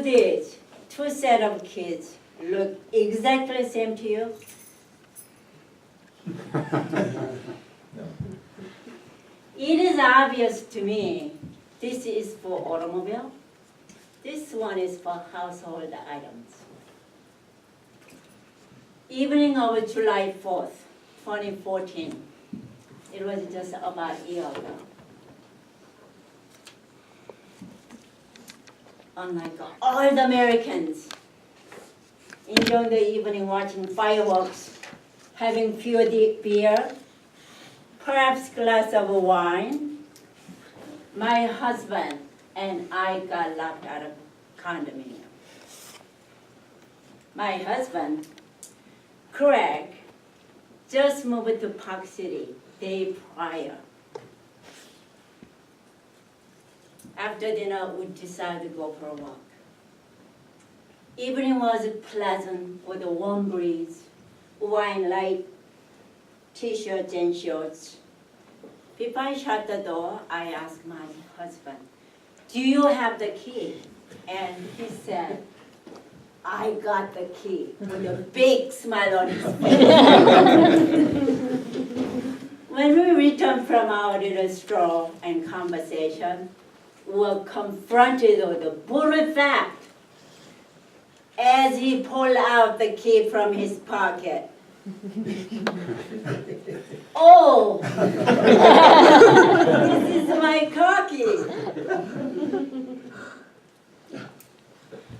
these two set of kids look exactly the same to you? It is obvious to me this is for automobile. This one is for household items. Evening of July 4th, 2014. It was just about a year ago. Unlike all the Americans, enjoying the evening watching fireworks, having few beer, perhaps glass of wine, my husband and I got locked out of condominium. My husband, Craig, just moved to Park City day prior. After dinner, we decided to go for a walk. Evening was pleasant with a warm breeze, wearing light t-shirts and shorts. Before I shut the door, I asked my husband, "Do you have the key?" And he said, "I got the key," with a big smile on his face. When we returned from our little stroll and conversation, we were confronted with the brutal fact as he pulled out the key from his pocket. "Oh, this is my car key."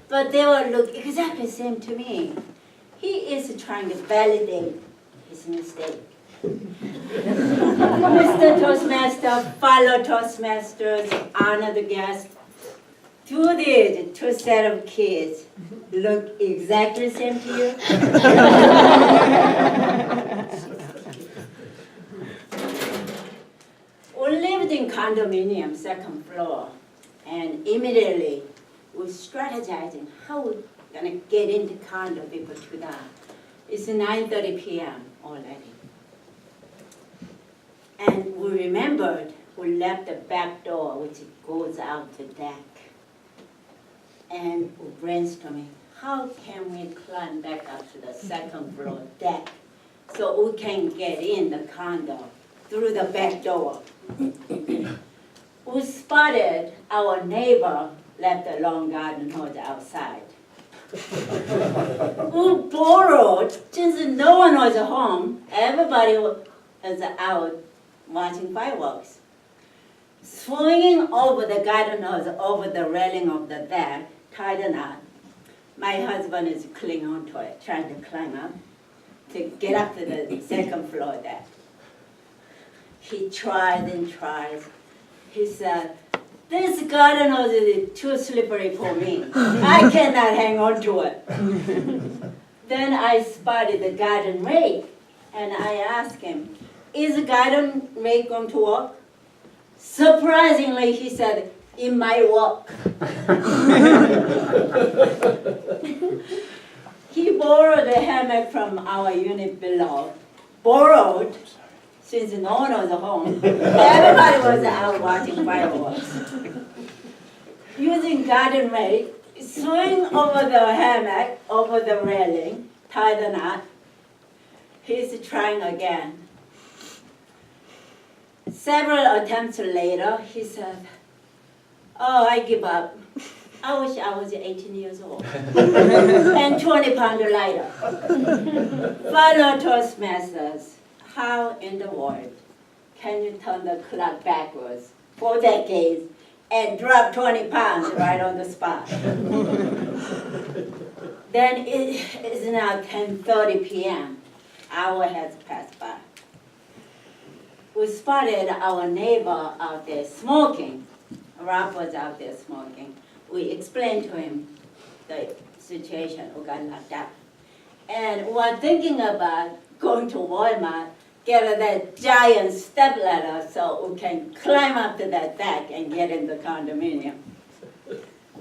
But they will look exactly the same to me. He is trying to validate his mistake. Mr. Toastmaster, fellow Toastmasters, honored guests, do these two set of kids look exactly the same to you? We lived in condominium, second floor, and immediately we strategizing how we're gonna get into condo before 2 It's 9:30 p.m. already. And we remembered we left the back door, which goes out the deck. And we're brainstorming, how can we climb back up to the second floor deck so we can get in the condo through the back door? We spotted our neighbor left a long garden hose outside. We borrowed, since no one was home, everybody was out watching fireworks. Swinging over the garden hose, over the railing of the deck, tied a knot. My husband is clinging onto it, trying to climb up to get up to the second floor deck. He tries and tries. He said, "This garden hose is too slippery for me. I cannot hang on to it." Then I spotted the garden rake, and I asked him, "Is the garden rake going to work?" Surprisingly, he said, "It might work." He borrowed a hammock from our unit below. Borrowed, since no one was home. Everybody was out watching fireworks. Using garden rake, swing over the hammock, over the railing, tie the knot. He's trying again. Several attempts later, he said, "Oh, I give up. I wish I was 18 years old." And 20 pounds lighter. Fellow Toastmasters, how in the world can you turn the clock backwards 4 decades and drop 20 pounds right on the spot? Then it is now 10:30 p.m. Hour has passed by. We spotted our neighbor out there smoking. Rob was out there smoking. We explained to him the situation. We got locked out. And we're thinking about going to Walmart, get that giant step ladder so we can climb up to that deck and get in the condominium.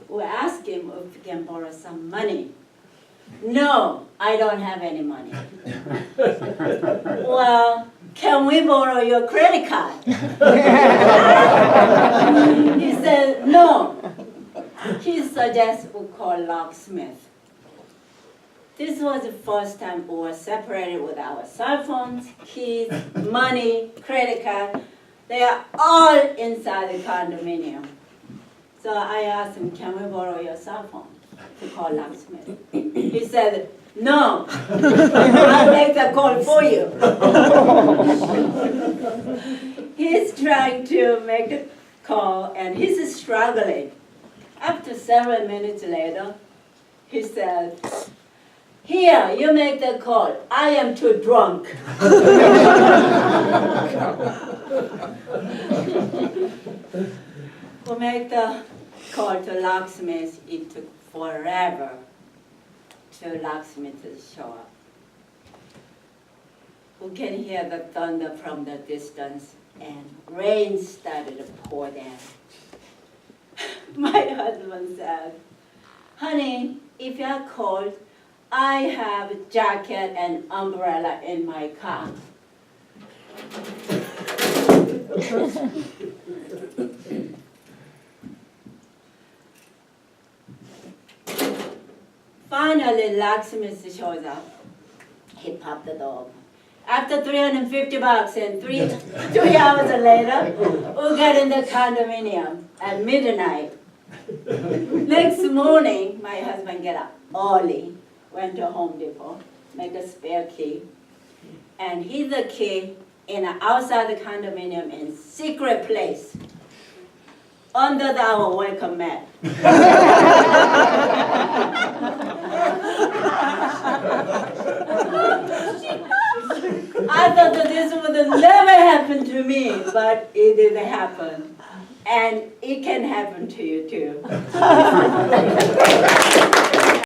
We asked him if we can borrow some money. "No, I don't have any money." "Well, can we borrow your credit card?" He said, "No, he suggests we call locksmith. This was the first time we were separated with our cell phones, keys, money, credit card. They are all inside the condominium. So I asked him, can we borrow your cell phone to call locksmith? He said, no, I'll make the call for you. He's trying to make a call and he's struggling. After several minutes later, he said, here, you make the call. I am too drunk. We make the call to locksmith. It took forever to locksmith to show up. We can hear the thunder from the distance, and rain started to pour down. My husband said, honey, if you're cold, I have a jacket and umbrella in my car. Finally, locksmith shows up. He popped the door open. After $350 and 3 hours later, we got in the condominium at midnight. Next morning, my husband got up early, went to Home Depot, make a spare key, and hid the key in outside the condominium in secret place under our welcome mat. I thought that this would never happen to me, but it did happen. And it can happen to you too.